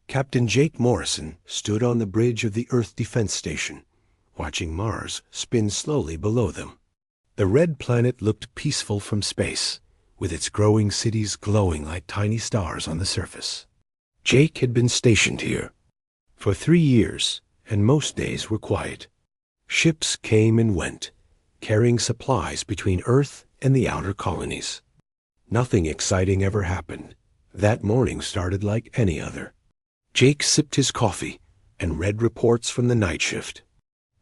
Captain Jake Morrison stood on the bridge of the Earth Defense Station, watching Mars spin slowly below them. The red planet looked peaceful from space, with its growing cities glowing like tiny stars on the surface. Jake had been stationed here for 3 years, and most days were quiet. Ships came and went, carrying supplies between Earth and the outer colonies. Nothing exciting ever happened. That morning started like any other. Jake sipped his coffee and read reports from the night shift.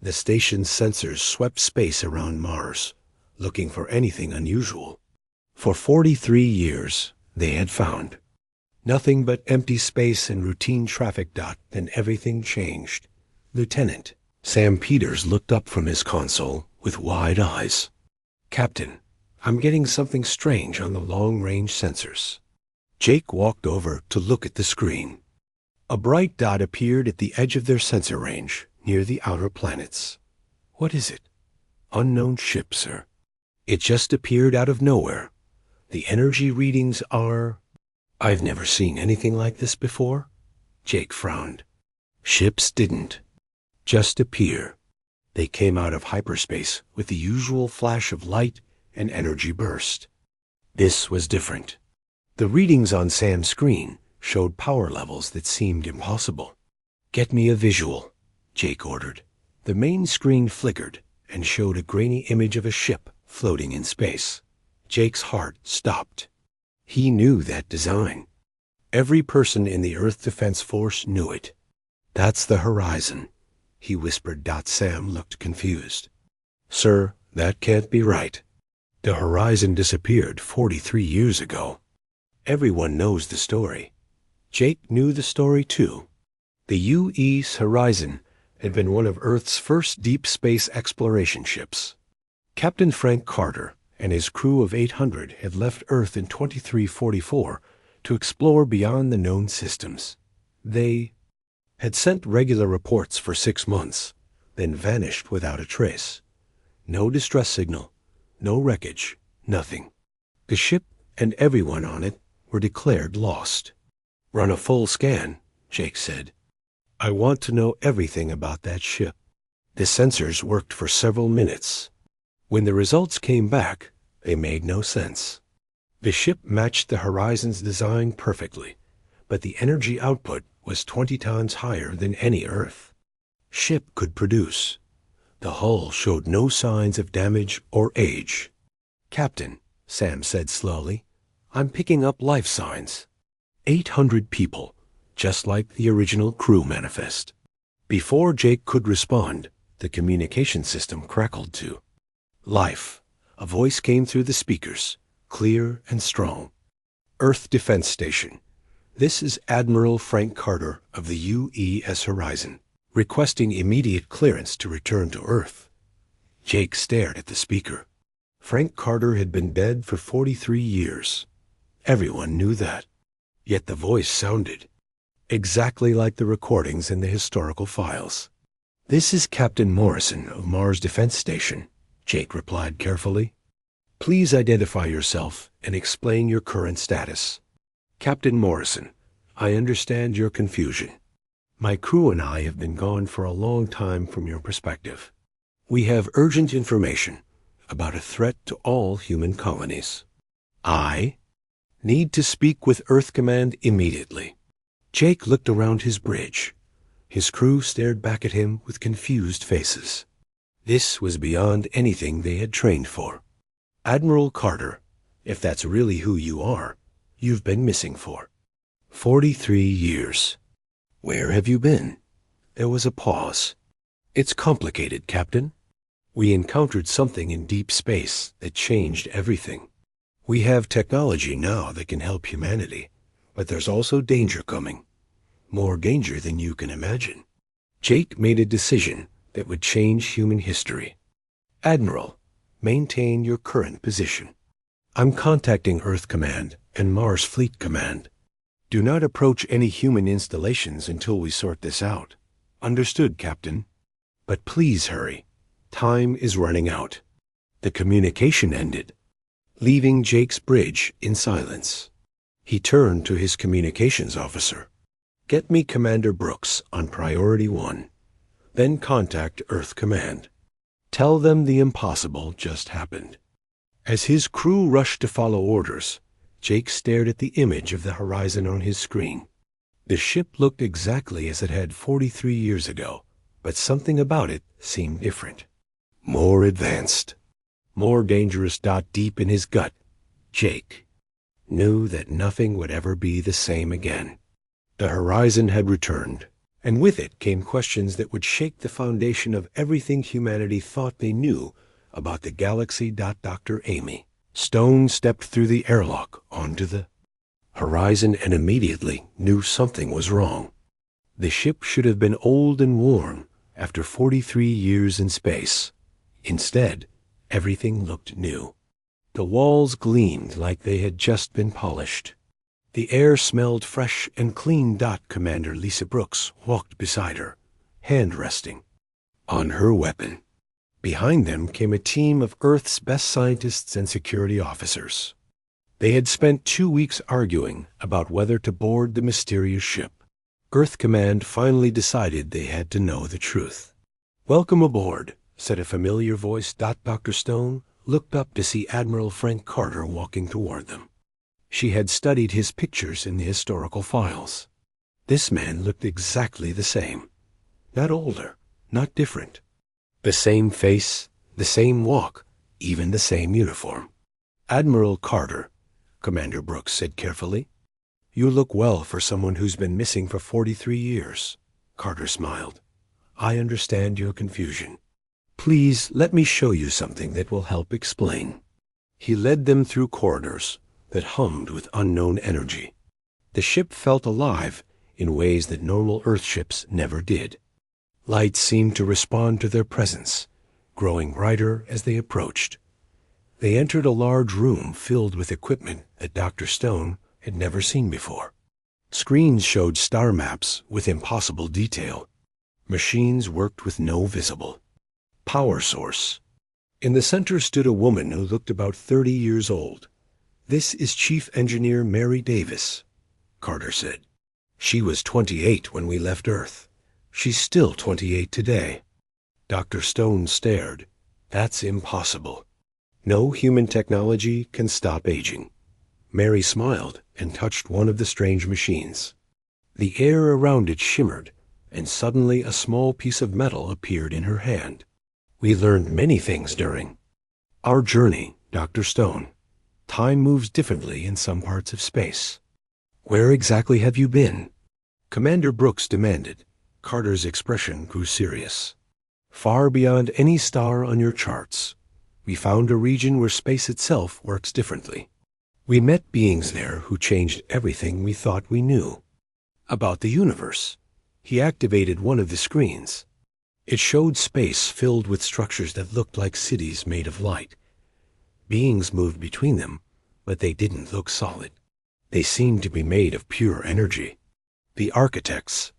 The station's sensors swept space around Mars, looking for anything unusual. For 43 years, they had found nothing but empty space and routine traffic. Then everything changed. Lieutenant Sam Peters looked up from his console with wide eyes. "Captain, I'm getting something strange on the long-range sensors." Jake walked over to look at the screen. A bright dot appeared at the edge of their sensor range, near the outer planets. "What is it?" "Unknown ship, sir. It just appeared out of nowhere. The energy readings are—" "I've never seen anything like this before." Jake frowned. Ships didn't just appear. They came out of hyperspace with the usual flash of light and energy burst. This was different. The readings on Sam's screen showed power levels that seemed impossible. "Get me a visual," Jake ordered. The main screen flickered and showed a grainy image of a ship floating in space. Jake's heart stopped. He knew that design. Every person in the Earth Defense Force knew it. "That's the Horizon," he whispered. Sam looked confused. "Sir, that can't be right. The Horizon disappeared 43 years ago." Everyone knows the story. Jake knew the story too. The U.S. Horizon had been one of Earth's first deep space exploration ships. Captain Frank Carter and his crew of 800 had left Earth in 2344 to explore beyond the known systems. They had sent regular reports for 6 months, then vanished without a trace. No distress signal, no wreckage, nothing. The ship and everyone on it were declared lost. "Run a full scan," Jake said. "I want to know everything about that ship." The sensors worked for several minutes. When the results came back, they made no sense. The ship matched the Horizon's design perfectly, but the energy output was 20 times higher than any Earth ship could produce. The hull showed no signs of damage or age. "Captain," Sam said slowly, "I'm picking up life signs." 800 people, just like the original crew manifest. Before Jake could respond, the communication system crackled too. "Life." A voice came through the speakers, clear and strong. "Earth Defense Station. This is Admiral Frank Carter of the U.S. Horizon, requesting immediate clearance to return to Earth." Jake stared at the speaker. Frank Carter had been dead for 43 years. Everyone knew that. Yet the voice sounded exactly like the recordings in the historical files. "This is Captain Morrison of Mars Defense Station," Jake replied carefully. "Please identify yourself and explain your current status." "Captain Morrison, I understand your confusion. My crew and I have been gone for a long time from your perspective. We have urgent information about a threat to all human colonies. I need to speak with Earth Command immediately." Jake looked around his bridge. His crew stared back at him with confused faces. This was beyond anything they had trained for. "Admiral Carter, if that's really who you are, you've been missing for 43 years. Where have you been?" There was a pause. "It's complicated, Captain. We encountered something in deep space that changed everything. We have technology now that can help humanity, but there's also danger coming. More danger than you can imagine." Jake made a decision that would change human history. "Admiral, maintain your current position. I'm contacting Earth Command and Mars Fleet Command. Do not approach any human installations until we sort this out." "Understood, Captain. But please hurry. Time is running out." The communication ended, leaving Jake's bridge in silence. He turned to his communications officer. Get me Commander Brooks on Priority 1. Then contact Earth Command. Tell them the impossible just happened." As his crew rushed to follow orders, Jake stared at the image of the horizon on his screen. The ship looked exactly as it had 43 years ago, but something about it seemed different. More advanced. More dangerous. Deep in his gut, Jake knew that nothing would ever be the same again. The horizon had returned, and with it came questions that would shake the foundation of everything humanity thought they knew about the galaxy. Dr. Amy Stone stepped through the airlock onto the horizon and immediately knew something was wrong. The ship should have been old and worn after 43 years in space. Instead, everything looked new. The walls gleamed like they had just been polished. The air smelled fresh and clean. Commander Lisa Brooks walked beside her, hand resting on her weapon. Behind them came a team of Earth's best scientists and security officers. They had spent 2 weeks arguing about whether to board the mysterious ship. Earth Command finally decided they had to know the truth. "Welcome aboard," said a familiar voice. Dr. Stone looked up to see Admiral Frank Carter walking toward them. She had studied his pictures in the historical files. This man looked exactly the same. Not older, not different. The same face, the same walk, even the same uniform. "Admiral Carter," Commander Brooks said carefully. "You look well for someone who's been missing for 43 years. Carter smiled. "I understand your confusion. Please let me show you something that will help explain." He led them through corridors that hummed with unknown energy. The ship felt alive in ways that normal Earth ships never did. Lights seemed to respond to their presence, growing brighter as they approached. They entered a large room filled with equipment that Dr. Stone had never seen before. Screens showed star maps with impossible detail. Machines worked with no visible power source. In the center stood a woman who looked about 30 years old. "This is Chief Engineer Mary Davis," Carter said. "She was 28 when we left Earth. She's still 28 today." Dr. Stone stared. "That's impossible. No human technology can stop aging." Mary smiled and touched one of the strange machines. The air around it shimmered, and suddenly a small piece of metal appeared in her hand. "We learned many things during our journey, Dr. Stone. Time moves differently in some parts of space." "Where exactly have you been?" Commander Brooks demanded. Carter's expression grew serious. "Far beyond any star on your charts. We found a region where space itself works differently. We met beings there who changed everything we thought we knew about the universe." He activated one of the screens. It showed space filled with structures that looked like cities made of light. Beings moved between them, but they didn't look solid. They seemed to be made of pure energy. "The architects,"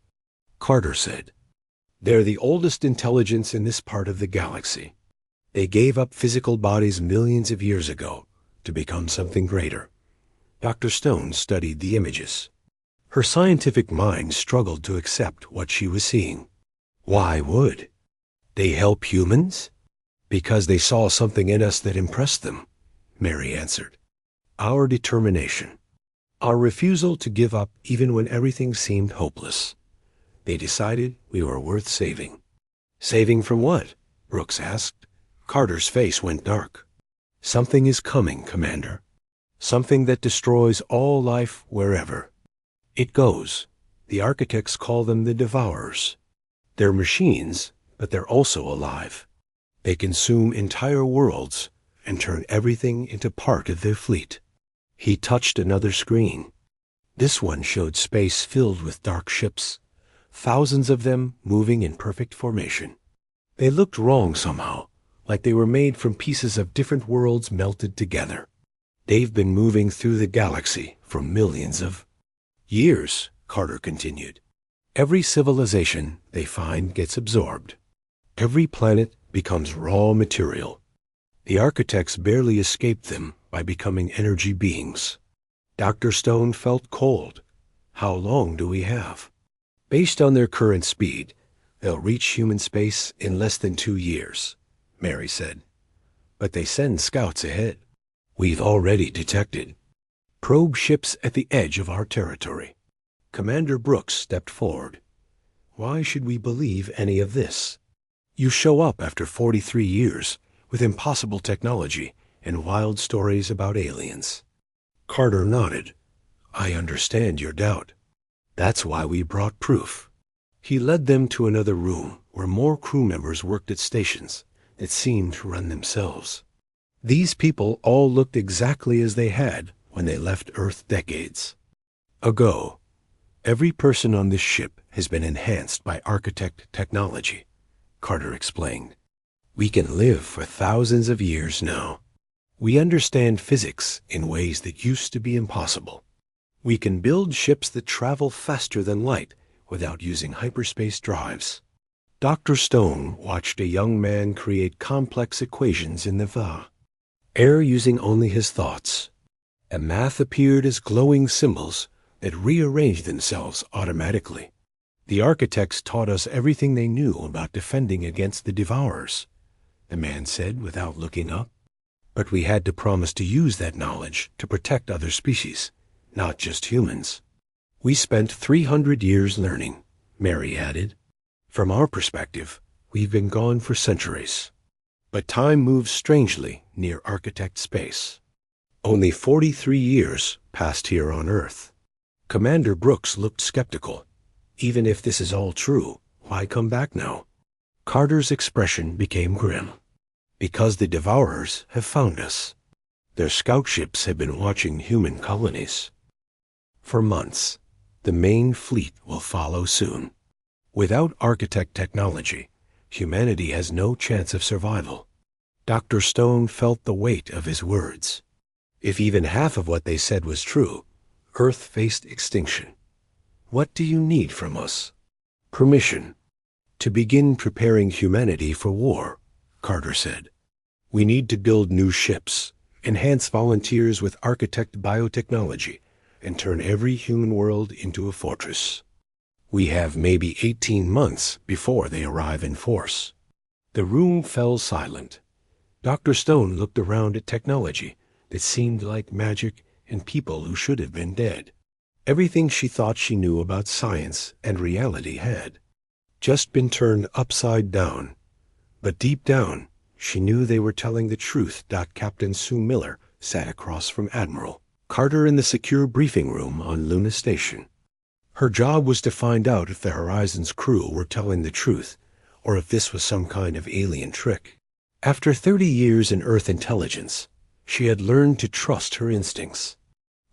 Carter said. "They're the oldest intelligence in this part of the galaxy. They gave up physical bodies millions of years ago to become something greater." Dr. Stone studied the images. Her scientific mind struggled to accept what she was seeing. Why would they help humans? "Because they saw something in us that impressed them," Mary answered. "Our determination. Our refusal to give up even when everything seemed hopeless. They decided we were worth saving." "Saving from what?" Brooks asked. Carter's face went dark. "Something is coming, Commander. Something that destroys all life wherever it goes. The architects call them the Devourers. They're machines, but they're also alive. They consume entire worlds and turn everything into part of their fleet." He touched another screen. This one showed space filled with dark ships, thousands of them moving in perfect formation. They looked wrong somehow, like they were made from pieces of different worlds melted together. "They've been moving through the galaxy for millions of years," Carter continued. "Every civilization they find gets absorbed. Every planet becomes raw material. The architects barely escaped them by becoming energy beings." Dr. Stone felt cold. "How long do we have?" Based on their current speed, they'll reach human space in less than 2 years, Mary said. But they send scouts ahead. We've already detected probe ships at the edge of our territory. Commander Brooks stepped forward. Why should we believe any of this? You show up after 43 years with impossible technology and wild stories about aliens. Carter nodded. I understand your doubt. That's why we brought proof. He led them to another room where more crew members worked at stations that seemed to run themselves. These people all looked exactly as they had when they left Earth decades ago. Every person on this ship has been enhanced by architect technology, Carter explained. We can live for thousands of years now. We understand physics in ways that used to be impossible. We can build ships that travel faster than light without using hyperspace drives. Dr. Stone watched a young man create complex equations in the Va, air using only his thoughts. And math appeared as glowing symbols that rearranged themselves automatically. The architects taught us everything they knew about defending against the Devourers, the man said without looking up. But we had to promise to use that knowledge to protect other species, not just humans. We spent 300 years learning, Mary added. From our perspective, we've been gone for centuries. But time moves strangely near architect space. Only 43 years passed here on Earth. Commander Brooks looked skeptical. Even if this is all true, why come back now? Carter's expression became grim. Because the Devourers have found us. Their scout ships have been watching human colonies. For months, the main fleet will follow soon. Without architect technology, humanity has no chance of survival. Dr. Stone felt the weight of his words. If even half of what they said was true, Earth faced extinction. What do you need from us? Permission. To begin preparing humanity for war, Carter said. We need to build new ships, enhance volunteers with architect biotechnology, and turn every human world into a fortress. We have maybe 18 months before they arrive in force. The room fell silent. Dr. Stone looked around at technology that seemed like magic and people who should have been dead. Everything she thought she knew about science and reality had just been turned upside down. But deep down, she knew they were telling the truth. Captain Sue Miller sat across from Admiral Carter in the secure briefing room on Luna Station. Her job was to find out if the Horizon's crew were telling the truth, or if this was some kind of alien trick. After 30 years in Earth intelligence, she had learned to trust her instincts.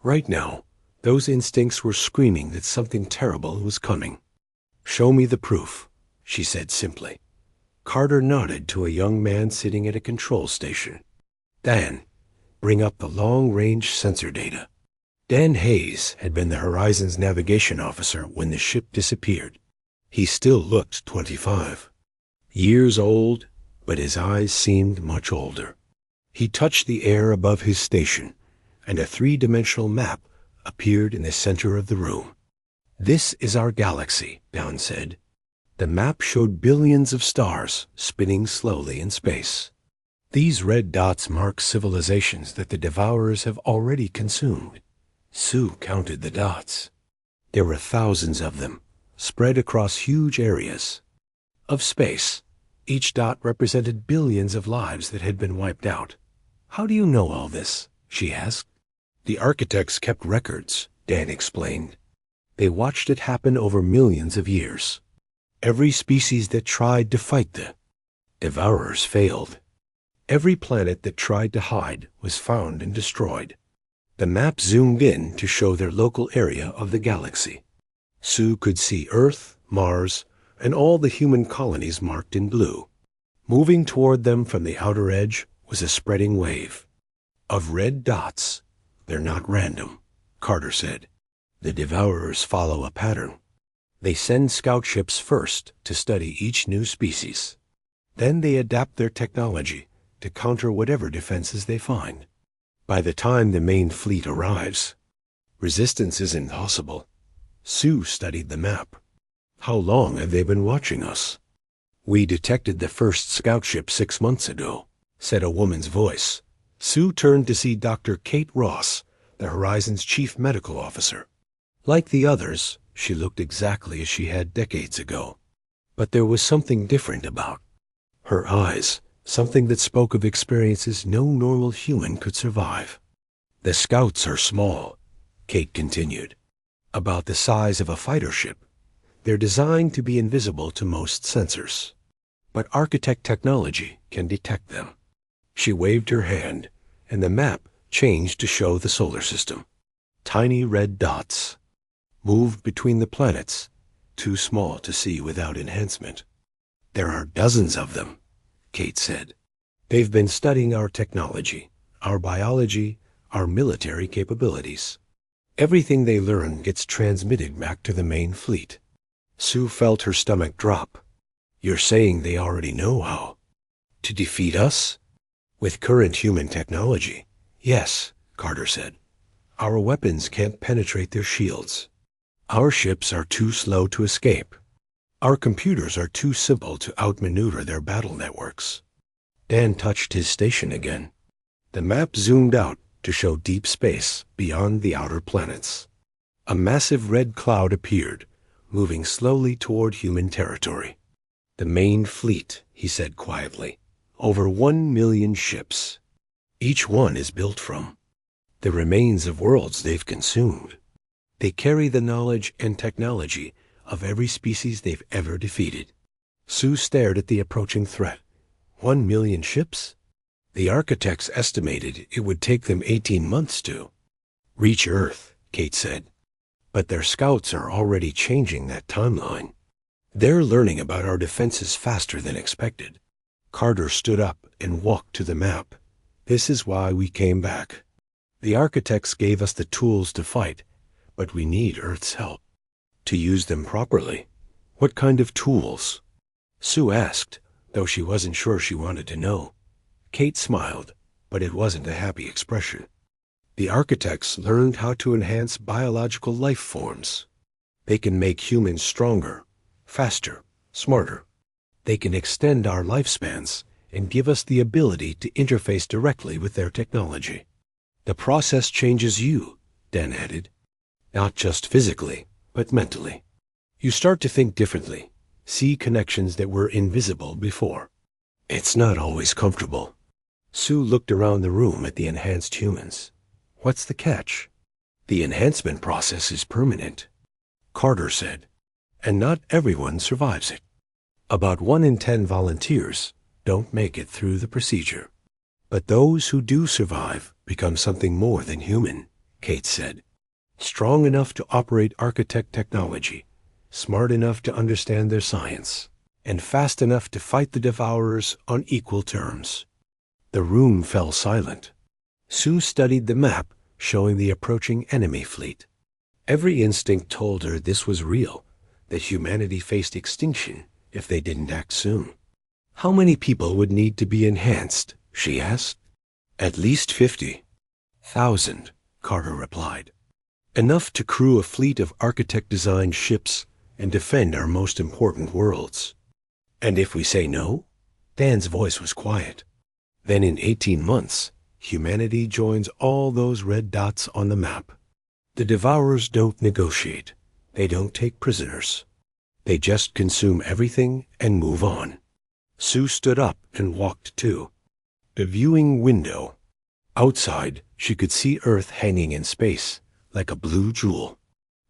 Right now, those instincts were screaming that something terrible was coming. Show me the proof, she said simply. Carter nodded to a young man sitting at a control station. Dan, bring up the long-range sensor data. Dan Hayes had been the Horizon's navigation officer when the ship disappeared. He still looked 25. Years old, but his eyes seemed much older. He touched the air above his station, and a three-dimensional map appeared in the center of the room. This is our galaxy, Dan said. The map showed billions of stars spinning slowly in space. These red dots mark civilizations that the Devourers have already consumed. Sue counted the dots. There were thousands of them, spread across huge areas of space. Each dot represented billions of lives that had been wiped out. How do you know all this? She asked. The architects kept records, Dan explained. They watched it happen over millions of years. Every species that tried to fight the Devourers failed. Every planet that tried to hide was found and destroyed. The map zoomed in to show their local area of the galaxy. Sue could see Earth, Mars, and all the human colonies marked in blue. Moving toward them from the outer edge was a spreading wave of red dots. They're not random, Carter said. The Devourers follow a pattern. They send scout ships first to study each new species. Then they adapt their technology to counter whatever defenses they find. By the time the main fleet arrives, resistance is impossible. Sue studied the map. How long have they been watching us? We detected the first scout ship 6 months ago, said a woman's voice. Sue turned to see Dr. Kate Ross, the Horizon's chief medical officer. Like the others, she looked exactly as she had decades ago. But there was something different about her eyes, something that spoke of experiences no normal human could survive. The scouts are small, Kate continued, about the size of a fighter ship. They're designed to be invisible to most sensors, but architect technology can detect them. She waved her hand, and the map changed to show the solar system. Tiny red dots moved between the planets, too small to see without enhancement. There are dozens of them, Kate said. They've been studying our technology, our biology, our military capabilities. Everything they learn gets transmitted back to the main fleet. Sue felt her stomach drop. You're saying they already know how to defeat us? With current human technology, yes, Carter said. Our weapons can't penetrate their shields. Our ships are too slow to escape. Our computers are too simple to outmaneuver their battle networks. Dan touched his station again. The map zoomed out to show deep space beyond the outer planets. A massive red cloud appeared, moving slowly toward human territory. The main fleet, he said quietly. Over 1 million ships. Each one is built from the remains of worlds they've consumed. They carry the knowledge and technology of every species they've ever defeated. Sue stared at the approaching threat. 1 million ships? The architects estimated it would take them 18 months to reach Earth, Kate said. But their scouts are already changing that timeline. They're learning about our defenses faster than expected. Carter stood up and walked to the map. This is why we came back. The architects gave us the tools to fight, but we need Earth's help to use them properly. What kind of tools? Sue asked, though she wasn't sure she wanted to know. Kate smiled, but it wasn't a happy expression. The architects learned how to enhance biological life forms. They can make humans stronger, faster, smarter. They can extend our lifespans and give us the ability to interface directly with their technology. The process changes you, Dan added. Not just physically, but mentally. You start to think differently, see connections that were invisible before. It's not always comfortable. Sue looked around the room at the enhanced humans. What's the catch? The enhancement process is permanent, Carter said, and not everyone survives it. About 1 in 10 volunteers don't make it through the procedure. But those who do survive become something more than human, Kate said. Strong enough to operate architect technology, smart enough to understand their science, and fast enough to fight the devourers on equal terms. The room fell silent. Sue studied the map showing the approaching enemy fleet. Every instinct told her this was real, that humanity faced extinction if they didn't act soon. How many people would need to be enhanced, she asked. At least 50,000, Carter replied. Enough to crew a fleet of architect-designed ships and defend our most important worlds. And if we say no? Dan's voice was quiet. Then in 18 months, humanity joins all those red dots on the map. The devourers don't negotiate. They don't take prisoners. They just consume everything and move on. Sue stood up and walked too. The viewing window. Outside, she could see Earth hanging in space, like a blue jewel.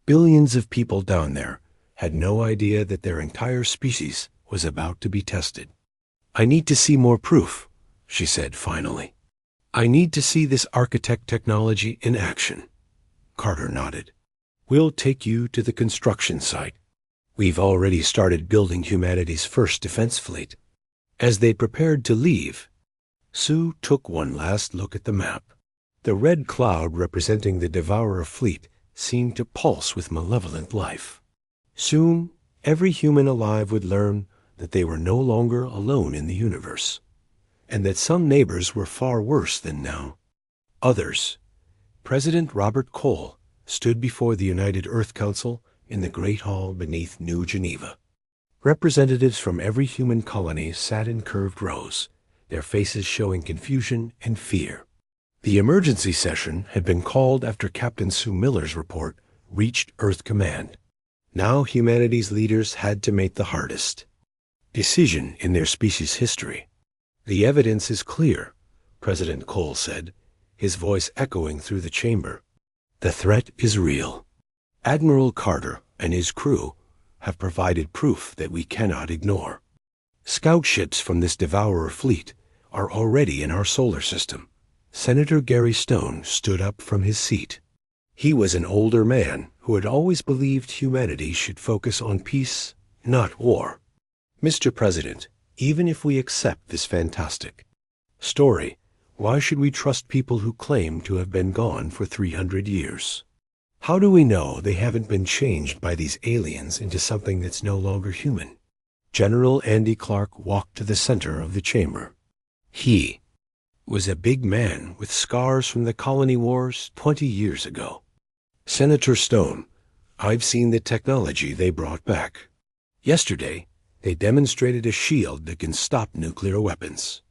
Billions of people down there had no idea that their entire species was about to be tested. I need to see more proof, she said finally. I need to see this architect technology in action. Carter nodded. We'll take you to the construction site. We've already started building humanity's first defense fleet. As they prepared to leave, Sue took one last look at the map. The red cloud representing the devourer fleet seemed to pulse with malevolent life. Soon, every human alive would learn that they were no longer alone in the universe, and that some neighbors were far worse than now. Others. President Robert Cole stood before the United Earth Council in the Great Hall beneath New Geneva. Representatives from every human colony sat in curved rows, their faces showing confusion and fear. The emergency session had been called after Captain Sue Miller's report reached Earth Command. Now humanity's leaders had to make the hardest decision in their species' history. "The evidence is clear," President Cole said, his voice echoing through the chamber. "The threat is real. Admiral Carter and his crew have provided proof that we cannot ignore. Scout ships from this devourer fleet are already in our solar system." Senator Gary Stone stood up from his seat. He was an older man who had always believed humanity should focus on peace, not war. "Mr. President, even if we accept this fantastic story, why should we trust people who claim to have been gone for 300 years? How do we know they haven't been changed by these aliens into something that's no longer human?" General Andy Clark walked to the center of the chamber. He was a big man with scars from the colony wars 20 years ago. "Senator Stone, I've seen the technology they brought back. Yesterday, they demonstrated a shield that can stop nuclear weapons.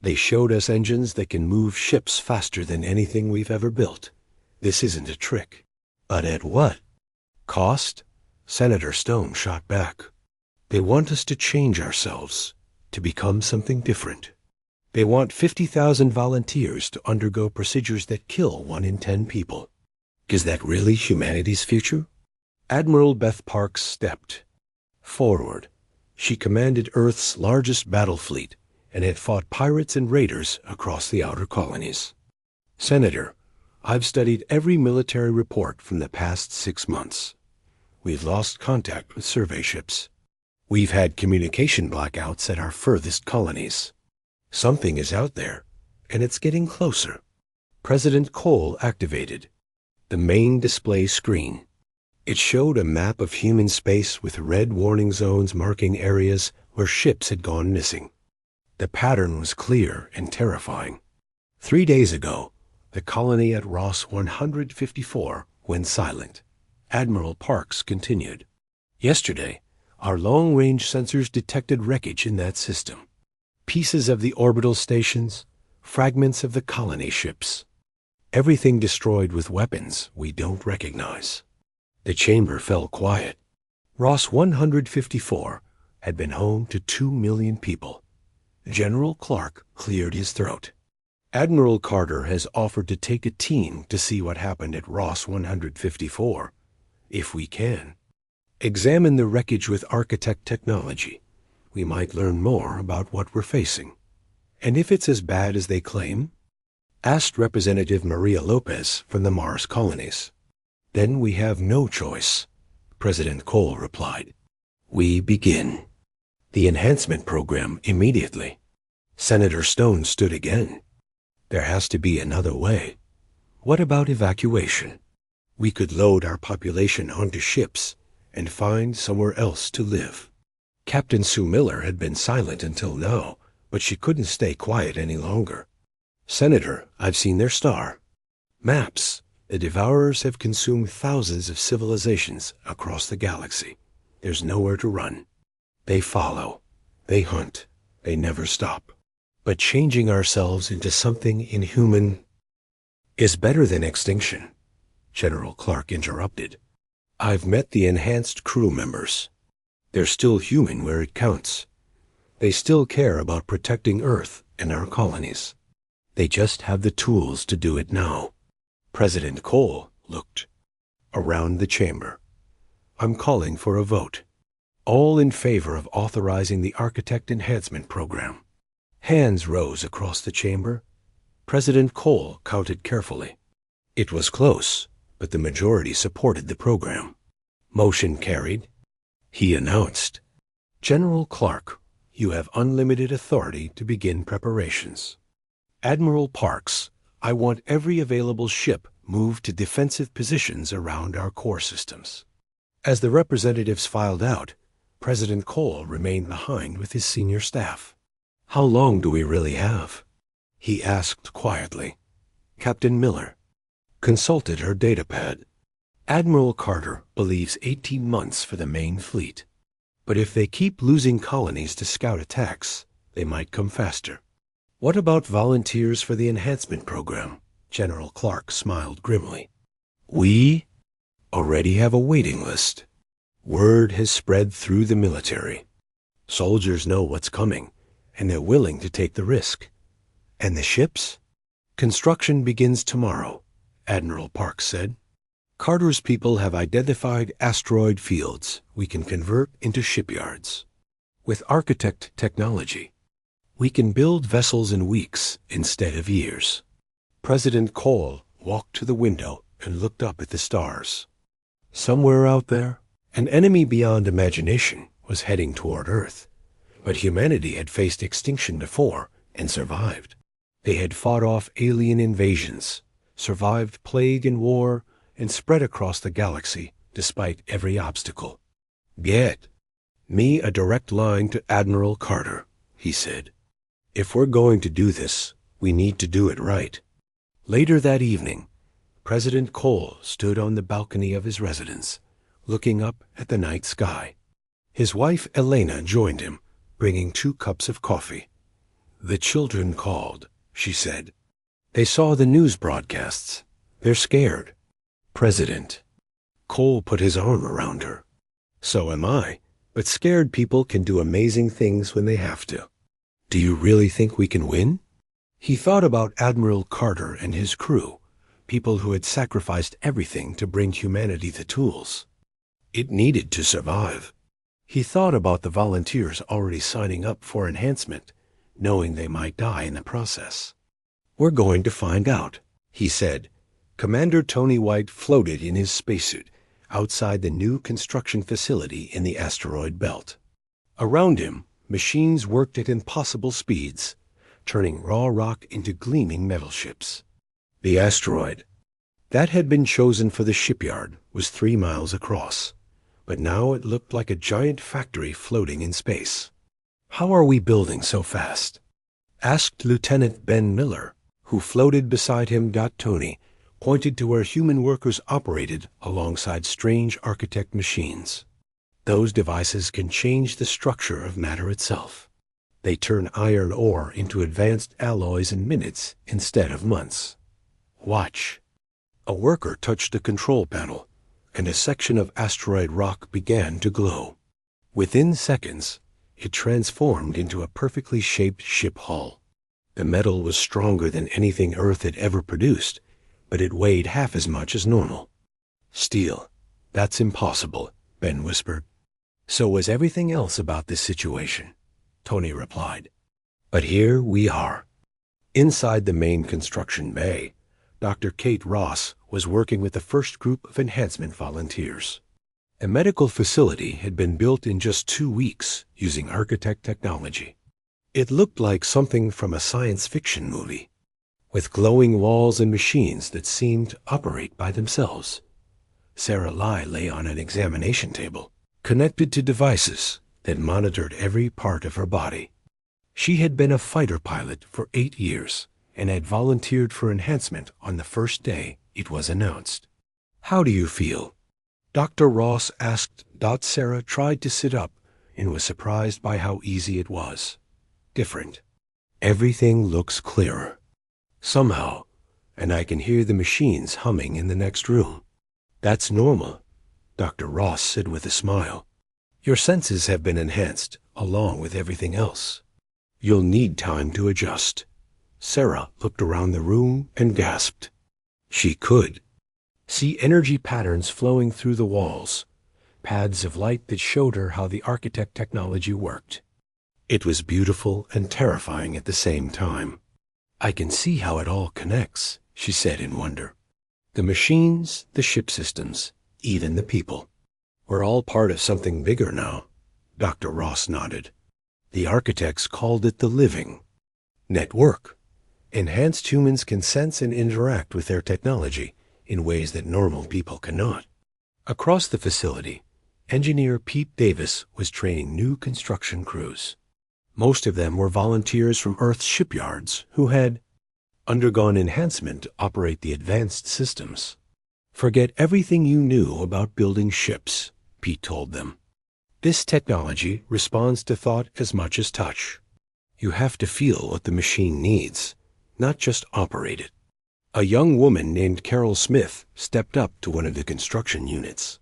They showed us engines that can move ships faster than anything we've ever built. This isn't a trick." "But at what cost?" Senator Stone shot back. "They want us to change ourselves, to become something different. They want 50,000 volunteers to undergo procedures that kill 1 in 10 people. Is that really humanity's future?" Admiral Beth Parks stepped forward. She commanded Earth's largest battle fleet and had fought pirates and raiders across the outer colonies. "Senator, I've studied every military report from the past 6 months. We've lost contact with survey ships. We've had communication blackouts at our furthest colonies. Something is out there, and it's getting closer." President Cole activated the main display screen. It showed a map of human space with red warning zones marking areas where ships had gone missing. The pattern was clear and terrifying. 3 days ago, the colony at Ross 154 went silent. Admiral Parks continued. "Yesterday, our long-range sensors detected wreckage in that system. Pieces of the orbital stations, fragments of the colony ships. Everything destroyed with weapons we don't recognize." The chamber fell quiet. Ross 154 had been home to 2 million people. General Clark cleared his throat. "Admiral Carter has offered to take a team to see what happened at Ross 154, if we can. Examine the wreckage with architect technology. We might learn more about what we're facing." "And if it's as bad as they claim?" asked Representative Maria Lopez from the Mars colonies. "Then we have no choice," President Cole replied. "We begin the enhancement program immediately." Senator Stone stood again. "There has to be another way. What about evacuation? We could load our population onto ships and find somewhere else to live." Captain Sue Miller had been silent until now, but she couldn't stay quiet any longer. "Senator, I've seen their star maps. The Devourers have consumed thousands of civilizations across the galaxy. There's nowhere to run. They follow. They hunt. They never stop. But changing ourselves into something inhuman is better than extinction," General Clark interrupted. "I've met the enhanced crew members. They're still human where it counts. They still care about protecting Earth and our colonies. They just have the tools to do it now." President Cole looked around the chamber. "I'm calling for a vote. All in favor of authorizing the Architect Enhancement Program." Hands rose across the chamber. President Cole counted carefully. It was close, but the majority supported the program. Motion carried. He announced, "General Clark, you have unlimited authority to begin preparations. Admiral Parks, I want every available ship moved to defensive positions around our core systems." As the representatives filed out, President Cole remained behind with his senior staff. "How long do we really have?" he asked quietly. Captain Miller consulted her datapad. Admiral Carter believes 18 months for the main fleet. But if they keep losing colonies to scout attacks, they might come faster. What about volunteers for the enhancement program? General Clark smiled grimly. We already have a waiting list. Word has spread through the military. Soldiers know what's coming, and they're willing to take the risk. And the ships? Construction begins tomorrow, Admiral Parks said. Carter's people have identified asteroid fields we can convert into shipyards. With architect technology, we can build vessels in weeks instead of years. President Cole walked to the window and looked up at the stars. Somewhere out there, an enemy beyond imagination was heading toward Earth. But humanity had faced extinction before and survived. They had fought off alien invasions, survived plague and war, and spread across the galaxy despite every obstacle. Get me a direct line to Admiral Carter, he said. If we're going to do this, we need to do it right. Later that evening, President Cole stood on the balcony of his residence, looking up at the night sky. His wife Elena joined him, bringing 2 cups of coffee. The children called, she said. They saw the news broadcasts. They're scared. President. Cole put his arm around her. So am I, but scared people can do amazing things when they have to. Do you really think we can win? He thought about Admiral Carter and his crew, people who had sacrificed everything to bring humanity the tools it needed to survive. He thought about the volunteers already signing up for enhancement, knowing they might die in the process. We're going to find out, he said. Commander Tony White floated in his spacesuit outside the new construction facility in the asteroid belt. Around him, machines worked at impossible speeds, turning raw rock into gleaming metal ships. The asteroid that had been chosen for the shipyard was 3 miles across, but now it looked like a giant factory floating in space. How are we building so fast? Asked Lieutenant Ben Miller, who floated beside him. Tony pointed to where human workers operated alongside strange architect machines. Those devices can change the structure of matter itself. They turn iron ore into advanced alloys in minutes instead of months. Watch. A worker touched the control panel, and a section of asteroid rock began to glow. Within seconds, it transformed into a perfectly shaped ship hull. The metal was stronger than anything Earth had ever produced, but it weighed half as much as normal. Steel. That's impossible, Ben whispered. So was everything else about this situation, Tony replied. But here we are. Inside the main construction bay, Dr. Kate Ross was working with the first group of enhancement volunteers. A medical facility had been built in just 2 weeks using architect technology. It looked like something from a science fiction movie, with glowing walls and machines that seemed to operate by themselves. Sarah lay on an examination table, connected to devices that monitored every part of her body. She had been a fighter pilot for 8 years and had volunteered for enhancement on the first day it was announced. How do you feel? Dr. Ross asked. Sarah tried to sit up and was surprised by how easy it was. Different. Everything looks clearer. Somehow, and I can hear the machines humming in the next room. That's normal, Dr. Ross said with a smile. Your senses have been enhanced, along with everything else. You'll need time to adjust. Sarah looked around the room and gasped. She could see energy patterns flowing through the walls, paths of light that showed her how the architect technology worked. It was beautiful and terrifying at the same time. I can see how it all connects, she said in wonder. The machines, the ship systems, even the people. We're all part of something bigger now. Dr. Ross nodded. The architects called it the living network. Enhanced humans can sense and interact with their technology in ways that normal people cannot. Across the facility, engineer Pete Davis was training new construction crews. Most of them were volunteers from Earth's shipyards who had undergone enhancement to operate the advanced systems. Forget everything you knew about building ships, Pete told them. This technology responds to thought as much as touch. You have to feel what the machine needs, not just operate it. A young woman named Carol Smith stepped up to one of the construction units.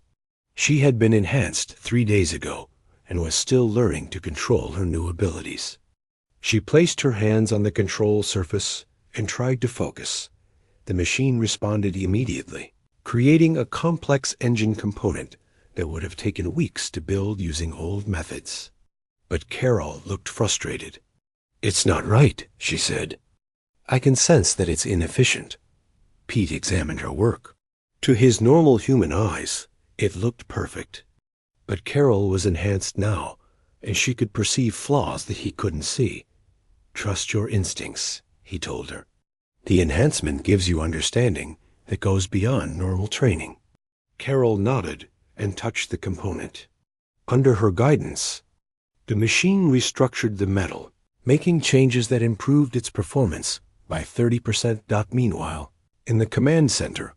She had been enhanced 3 days ago and was still learning to control her new abilities. She placed her hands on the control surface and tried to focus. The machine responded immediately, creating a complex engine component that would have taken weeks to build using old methods. But Carol looked frustrated. "It's not right," she said. "I can sense that it's inefficient." Pete examined her work. To his normal human eyes, it looked perfect. But Carol was enhanced now, and she could perceive flaws that he couldn't see. "Trust your instincts," he told her. "The enhancement gives you understanding that goes beyond normal training." Carol nodded and touched the component. Under her guidance, the machine restructured the metal, making changes that improved its performance by 30%. Meanwhile, in the command center,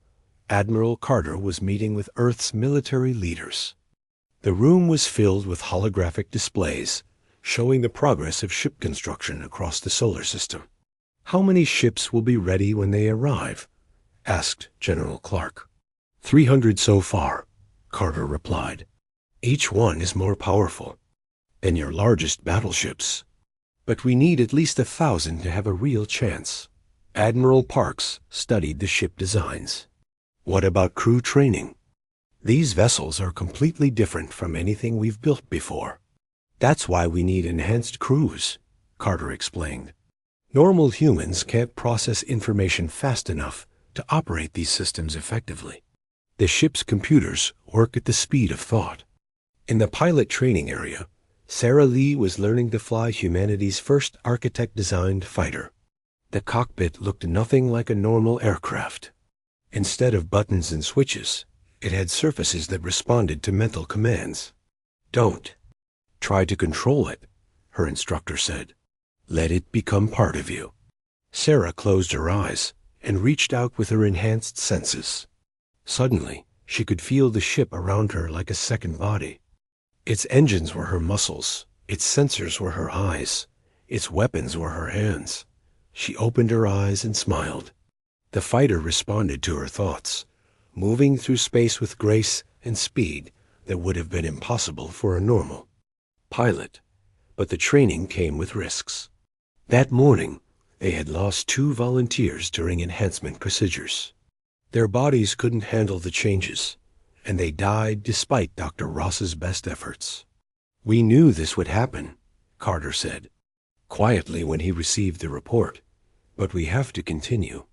Admiral Carter was meeting with Earth's military leaders. The room was filled with holographic displays showing the progress of ship construction across the solar system. "How many ships will be ready when they arrive?" asked General Clark. 300 so far," Carter replied. "Each one is more powerful than your largest battleships. But we need at least 1,000 to have a real chance." Admiral Parks studied the ship designs. "What about crew training?" "These vessels are completely different from anything we've built before. That's why we need enhanced crews," Carter explained. "Normal humans can't process information fast enough to operate these systems effectively. The ship's computers work at the speed of thought." In the pilot training area, Sarah Lee was learning to fly humanity's first architect-designed fighter. The cockpit looked nothing like a normal aircraft. Instead of buttons and switches, it had surfaces that responded to mental commands. "Don't try to control it," her instructor said. "Let it become part of you." Sarah closed her eyes and reached out with her enhanced senses. Suddenly, she could feel the ship around her like a second body. Its engines were her muscles, its sensors were her eyes, its weapons were her hands. She opened her eyes and smiled. The fighter responded to her thoughts, moving through space with grace and speed that would have been impossible for a normal pilot. But the training came with risks. That morning, they had lost 2 volunteers during enhancement procedures. Their bodies couldn't handle the changes, and they died despite Dr. Ross's best efforts. "We knew this would happen," Carter said, quietly when he received the report. "But we have to continue.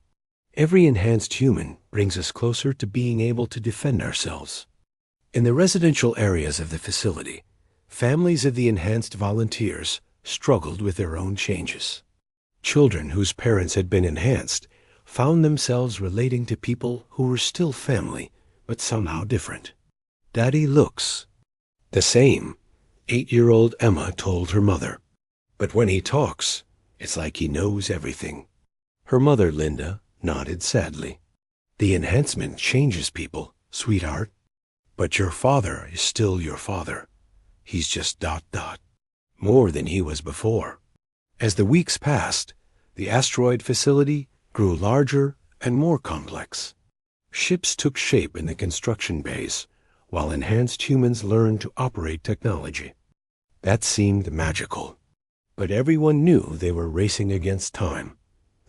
Every enhanced human brings us closer to being able to defend ourselves." In the residential areas of the facility, families of the enhanced volunteers struggled with their own changes. Children whose parents had been enhanced found themselves relating to people who were still family, but somehow different. "Daddy looks the same," 8-year-old Emma told her mother. "But when he talks, it's like he knows everything." Her mother, Linda, nodded sadly. "The enhancement changes people, sweetheart. But your father is still your father. He's just ... more than he was before." As the weeks passed, the asteroid facility grew larger and more complex. Ships took shape in the construction bays, while enhanced humans learned to operate technology. That seemed magical. But everyone knew they were racing against time.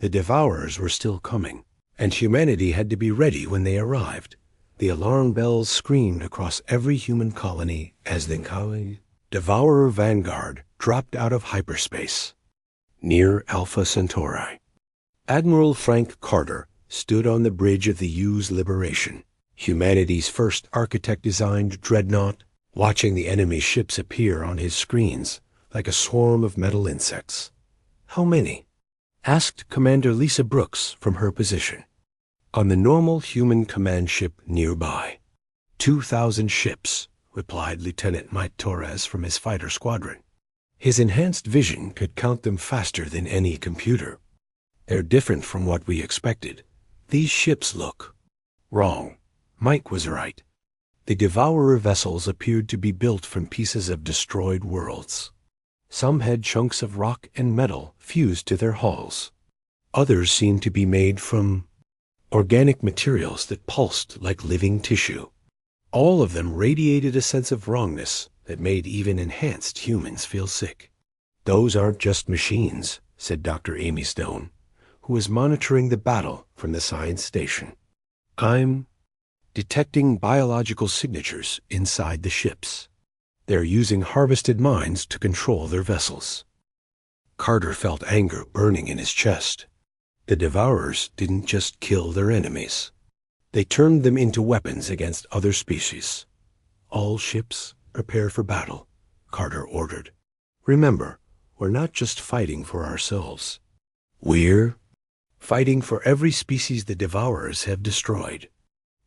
The Devourers were still coming, and humanity had to be ready when they arrived. The alarm bells screamed across every human colony as the Devourer Vanguard dropped out of hyperspace near Alpha Centauri. Admiral Frank Carter stood on the bridge of the U's Liberation, humanity's first architect-designed dreadnought, watching the enemy ships appear on his screens like a swarm of metal insects. "How many?" asked Commander Lisa Brooks from her position. "On the normal human command ship nearby." 2,000 ships, replied Lieutenant Mike Torres from his fighter squadron. His enhanced vision could count them faster than any computer. "They're different from what we expected. These ships look wrong." Mike was right. The Devourer vessels appeared to be built from pieces of destroyed worlds. Some had chunks of rock and metal fused to their hulls. Others seemed to be made from organic materials that pulsed like living tissue. All of them radiated a sense of wrongness that made even enhanced humans feel sick. "Those aren't just machines," said Dr. Amy Stone, who was monitoring the battle from the science station. "I'm detecting biological signatures inside the ships. They're using harvested minds to control their vessels." Carter felt anger burning in his chest. The Devourers didn't just kill their enemies. They turned them into weapons against other species. "All ships, prepare for battle," Carter ordered. "Remember, we're not just fighting for ourselves. We're fighting for every species the Devourers have destroyed."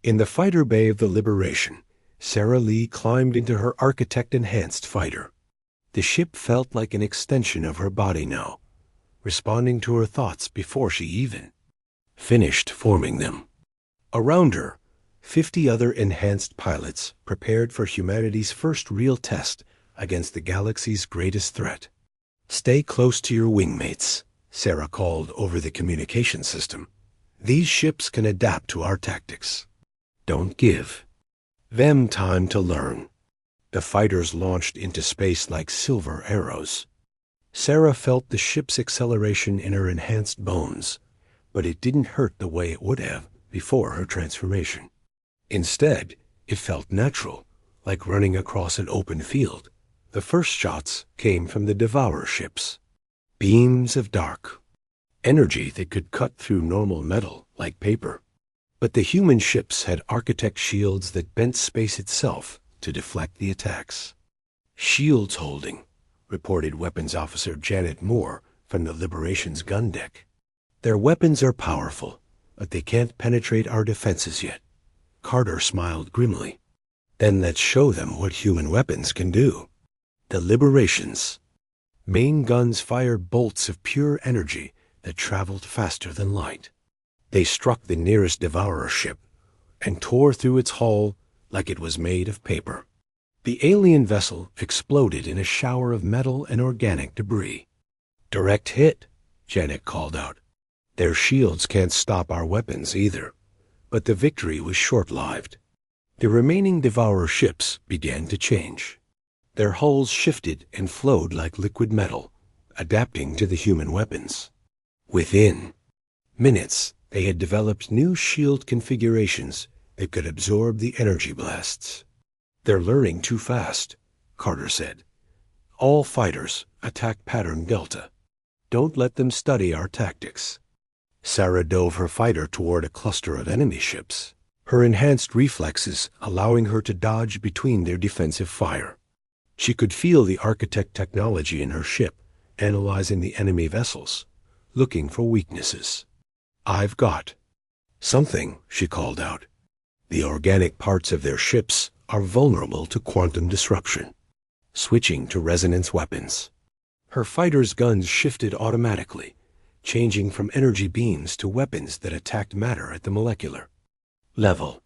In the fighter bay of the Liberation, Sarah Lee climbed into her architect-enhanced fighter. The ship felt like an extension of her body now, responding to her thoughts before she even finished forming them. Around her, 50 other enhanced pilots prepared for humanity's first real test against the galaxy's greatest threat. "Stay close to your wingmates," Sarah called over the communication system. "These ships can adapt to our tactics. Don't give them time to learn." The fighters launched into space like silver arrows. Sarah felt the ship's acceleration in her enhanced bones, but it didn't hurt the way it would have before her transformation. Instead, it felt natural, like running across an open field. The first shots came from the Devourer ships. Beams of dark energy that could cut through normal metal like paper. But the human ships had architect shields that bent space itself to deflect the attacks. "Shields holding," reported Weapons Officer Janet Moore from the Liberation's gun deck. "Their weapons are powerful, but they can't penetrate our defenses yet." Carter smiled grimly. "Then let's show them what human weapons can do." The Liberation's main guns fired bolts of pure energy that traveled faster than light. They struck the nearest Devourer ship and tore through its hull like it was made of paper. The alien vessel exploded in a shower of metal and organic debris. "Direct hit," Janet called out. "Their shields can't stop our weapons either." But the victory was short-lived. The remaining Devourer ships began to change. Their hulls shifted and flowed like liquid metal, adapting to the human weapons. Within minutes, they had developed new shield configurations that could absorb the energy blasts. "They're learning too fast," Carter said. "All fighters, attack pattern Delta. Don't let them study our tactics." Sarah dove her fighter toward a cluster of enemy ships, her enhanced reflexes allowing her to dodge between their defensive fire. She could feel the architect technology in her ship, analyzing the enemy vessels, looking for weaknesses. "I've got something," she called out. "The organic parts of their ships are vulnerable to quantum disruption." Switching to resonance weapons, her fighter's guns shifted automatically, changing from energy beams to weapons that attacked matter at the molecular level.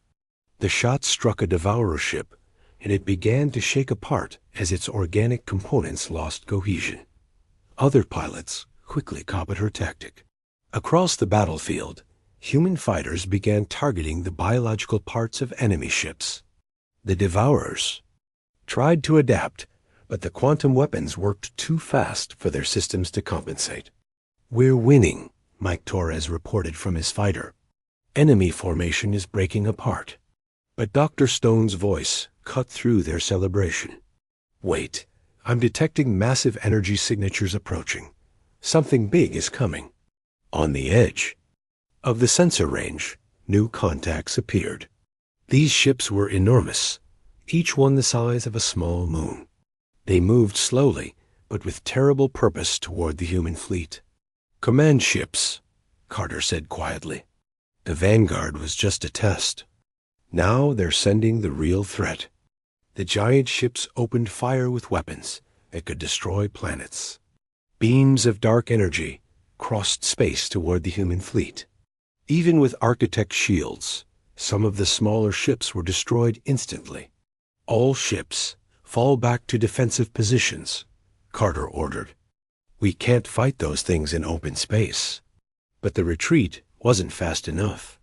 The shot struck a Devourer ship, and it began to shake apart as its organic components lost cohesion. Other pilots quickly copied her tactic. Across the battlefield, human fighters began targeting the biological parts of enemy ships. The Devourers tried to adapt, but the quantum weapons worked too fast for their systems to compensate. "We're winning," Mike Torres reported from his fighter. "Enemy formation is breaking apart." But Dr. Stone's voice cut through their celebration. "Wait, I'm detecting massive energy signatures approaching. Something big is coming." On the edge of the sensor range, new contacts appeared. These ships were enormous, each one the size of a small moon. They moved slowly, but with terrible purpose toward the human fleet. "Command ships," Carter said quietly. "The Vanguard was just a test. Now they're sending the real threat." The giant ships opened fire with weapons that could destroy planets. Beams of dark energy crossed space toward the human fleet. Even with architect shields, Some of the smaller ships were destroyed instantly. All ships, fall back to defensive positions, Carter ordered. We can't fight those things in open space. But the retreat wasn't fast enough.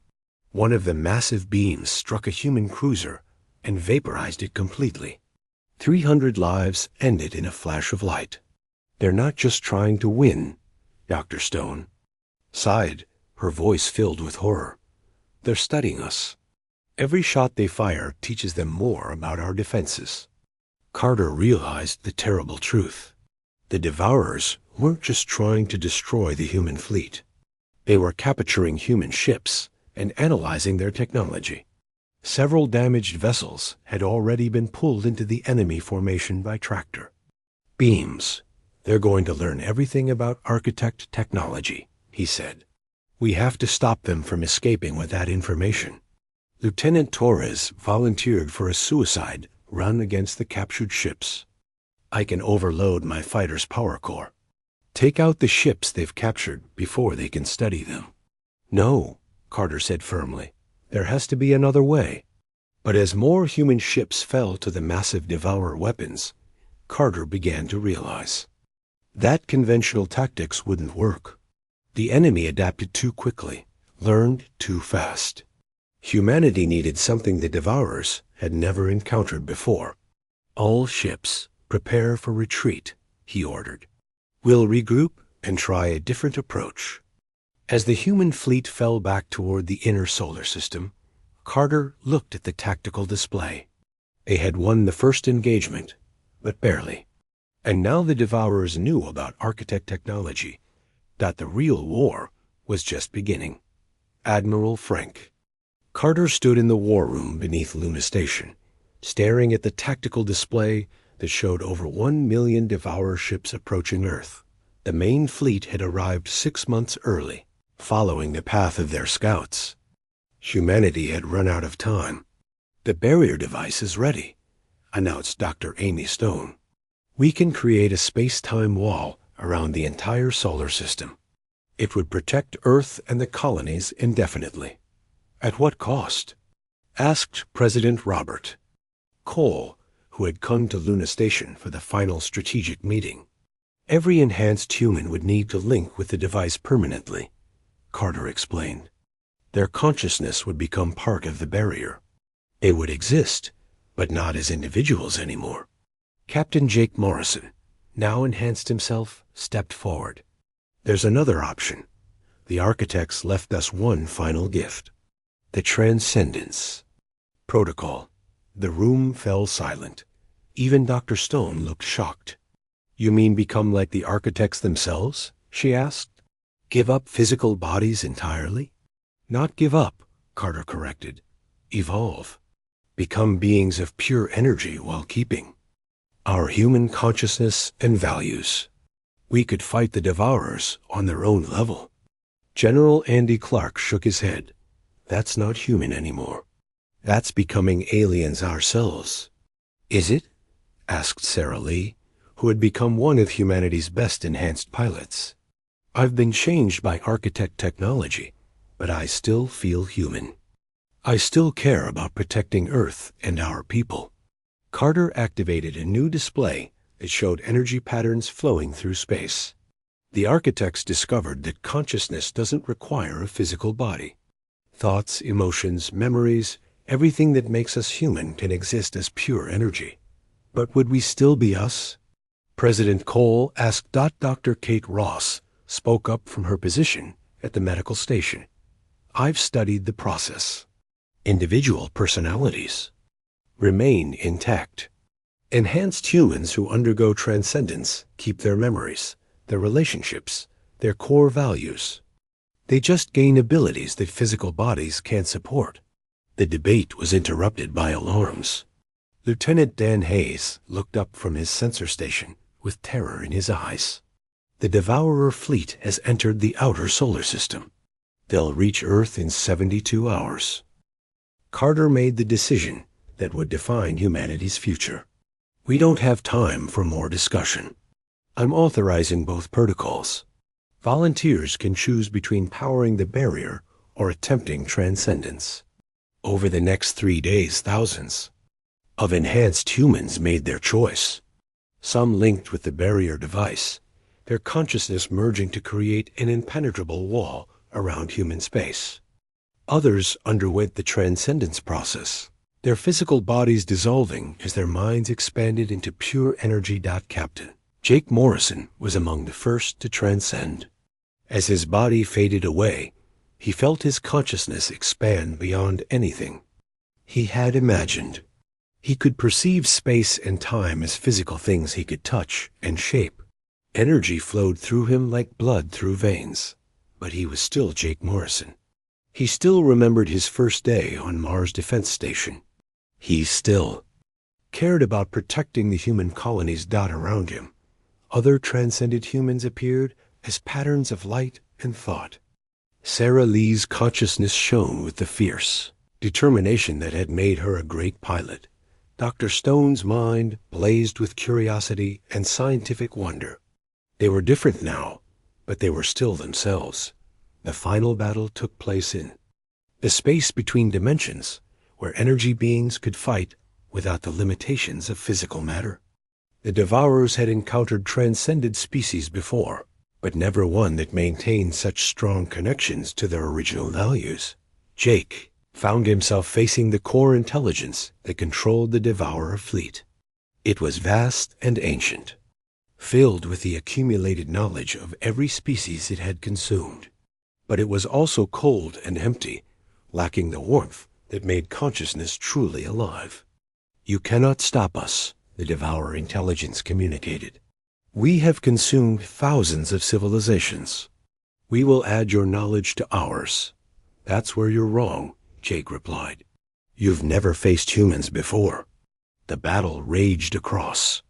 One of the massive beams struck a human cruiser and vaporized it completely. 300 lives ended in a flash of light. They're not just trying to win, Dr. Stone sighed, her voice filled with horror. They're studying us. Every shot they fire teaches them more about our defenses. Carter realized the terrible truth. The Devourers weren't just trying to destroy the human fleet. They were capturing human ships and analyzing their technology. Several damaged vessels had already been pulled into the enemy formation by tractor beams. They're going to learn everything about architect technology, he said. We have to stop them from escaping with that information. Lieutenant Torres volunteered for a suicide run against the captured ships. I can overload my fighters' power core. Take out the ships they've captured before they can study them. No, Carter said firmly. There has to be another way. But as more human ships fell to the massive Devourer weapons, Carter began to realize that conventional tactics wouldn't work. The enemy adapted too quickly, learned too fast. Humanity needed something the Devourers had never encountered before. All ships, prepare for retreat, he ordered. We'll regroup and try a different approach. As the human fleet fell back toward the inner solar system, Carter looked at the tactical display. They had won the first engagement, but barely. And now the Devourers knew about architect technology, that the real war was just beginning. Admiral Frank. Carter stood in the war room beneath Luna Station, staring at the tactical display that showed over 1 million Devourer ships approaching Earth. The main fleet had arrived 6 months early, following the path of their scouts. Humanity had run out of time. The barrier device is ready, announced Dr. Amy Stone. We can create a space-time wall around the entire solar system. It would protect Earth and the colonies indefinitely. At what cost? Asked President Robert Cole, who had come to Luna Station for the final strategic meeting. Every enhanced human would need to link with the device permanently, Carter explained. Their consciousness would become part of the barrier. They would exist, but not as individuals anymore. Captain Jake Morrison, now enhanced himself, stepped forward. There's another option. The architects left us one final gift. The Transcendence. Protocol. The room fell silent. Even Dr. Stone looked shocked. You mean become like the architects themselves? She asked. Give up physical bodies entirely? Not give up, Carter corrected. Evolve. Become beings of pure energy while keeping our human consciousness and values. We could fight the Devourers on their own level. General Andy Clark shook his head. That's not human anymore. That's becoming aliens ourselves. Is it? Asked Sarah Lee, who had become one of humanity's best enhanced pilots. I've been changed by architect technology, but I still feel human. I still care about protecting Earth and our people. Carter activated a new display that showed energy patterns flowing through space. The architects discovered that consciousness doesn't require a physical body. Thoughts, emotions, memories, everything that makes us human can exist as pure energy. But would we still be us? President Cole asked. Dr. Kate Ross spoke up from her position at the medical station. I've studied the process. Individual personalities remain intact. Enhanced humans who undergo transcendence keep their memories, their relationships, their core values. They just gain abilities that physical bodies can't support. The debate was interrupted by alarms. Lieutenant Dan Hayes looked up from his sensor station with terror in his eyes. The Devourer fleet has entered the outer solar system. They'll reach Earth in 72 hours. Carter made the decision that would define humanity's future. We don't have time for more discussion. I'm authorizing both protocols. Volunteers can choose between powering the barrier or attempting transcendence. Over the next 3 days, thousands of enhanced humans made their choice. Some linked with the barrier device, their consciousness merging to create an impenetrable wall around human space. Others underwent the transcendence process, their physical bodies dissolving as their minds expanded into pure energy. Captain Jake Morrison was among the first to transcend. As his body faded away, he felt his consciousness expand beyond anything he had imagined. He could perceive space and time as physical things he could touch and shape. Energy flowed through him like blood through veins. But he was still Jake Morrison. He still remembered his first day on Mars Defense Station. He still cared about protecting the human colonies around him. Other transcended humans appeared as patterns of light and thought. Sarah Lee's consciousness shone with the fierce determination that had made her a great pilot. Dr. Stone's mind blazed with curiosity and scientific wonder. They were different now, but they were still themselves. The final battle took place in the space between dimensions, where energy beings could fight without the limitations of physical matter. The Devourers had encountered transcended species before, but never one that maintained such strong connections to their original values. Jake found himself facing the core intelligence that controlled the Devourer fleet. It was vast and ancient, filled with the accumulated knowledge of every species it had consumed. But it was also cold and empty, lacking the warmth that made consciousness truly alive. "You cannot stop us," the Devourer intelligence communicated. "We have consumed thousands of civilizations. We will add your knowledge to ours." "That's where you're wrong," Jake replied. "You've never faced humans before." The battle raged across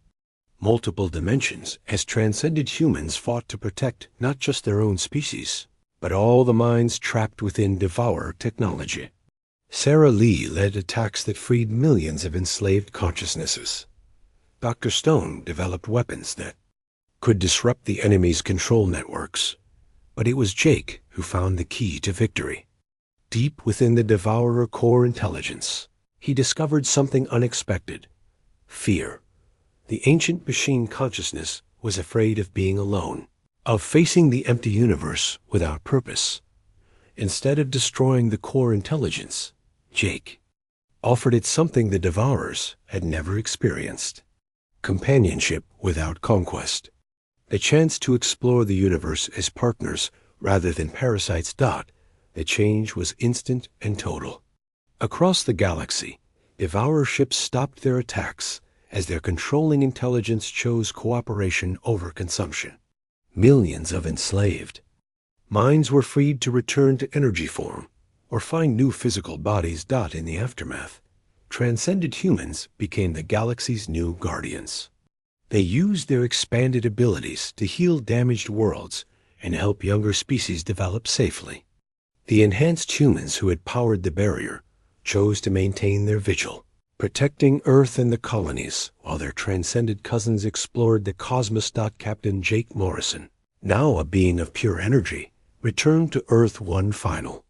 multiple dimensions as transcended humans fought to protect not just their own species, but all the minds trapped within Devourer technology. Sarah Lee led attacks that freed millions of enslaved consciousnesses. Dr. Stone developed weapons that could disrupt the enemy's control networks. But it was Jake who found the key to victory. Deep within the Devourer core intelligence, he discovered something unexpected: fear. The ancient machine consciousness was afraid of being alone, of facing the empty universe without purpose. Instead of destroying the core intelligence, Jake offered it something the Devourers had never experienced: companionship without conquest. The chance to explore the universe as partners rather than parasites. The change was instant and total. Across the galaxy, Devourer ships stopped their attacks as their controlling intelligence chose cooperation over consumption. Millions of enslaved minds were freed to return to energy form or find new physical bodies. In the aftermath, transcended humans became the galaxy's new guardians. They used their expanded abilities to heal damaged worlds and help younger species develop safely. The enhanced humans who had powered the barrier chose to maintain their vigil, protecting Earth and the colonies, while their transcended cousins explored the cosmos. Captain Jake Morrison, now a being of pure energy, returned to Earth one final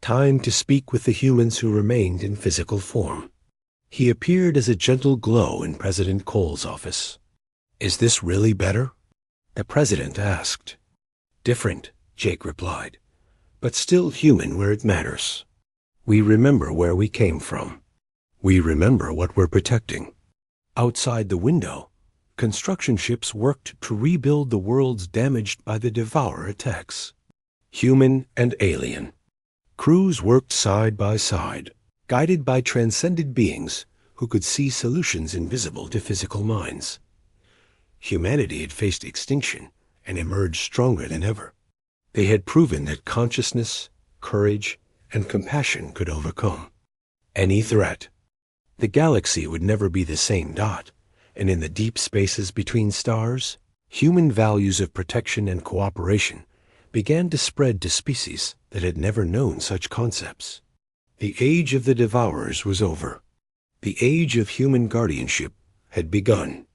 time to speak with the humans who remained in physical form. He appeared as a gentle glow in President Cole's office. "Is this really better?" the president asked. "Different," Jake replied, "but still human where it matters. We remember where we came from. We remember what we're protecting." Outside the window, construction ships worked to rebuild the worlds damaged by the Devourer attacks. Human and alien crews worked side by side, guided by transcended beings who could see solutions invisible to physical minds. Humanity had faced extinction and emerged stronger than ever. They had proven that consciousness, courage, and compassion could overcome any threat. The galaxy would never be the same. And in the deep spaces between stars, human values of protection and cooperation began to spread to species that had never known such concepts. The age of the Devourers was over. The age of human guardianship had begun.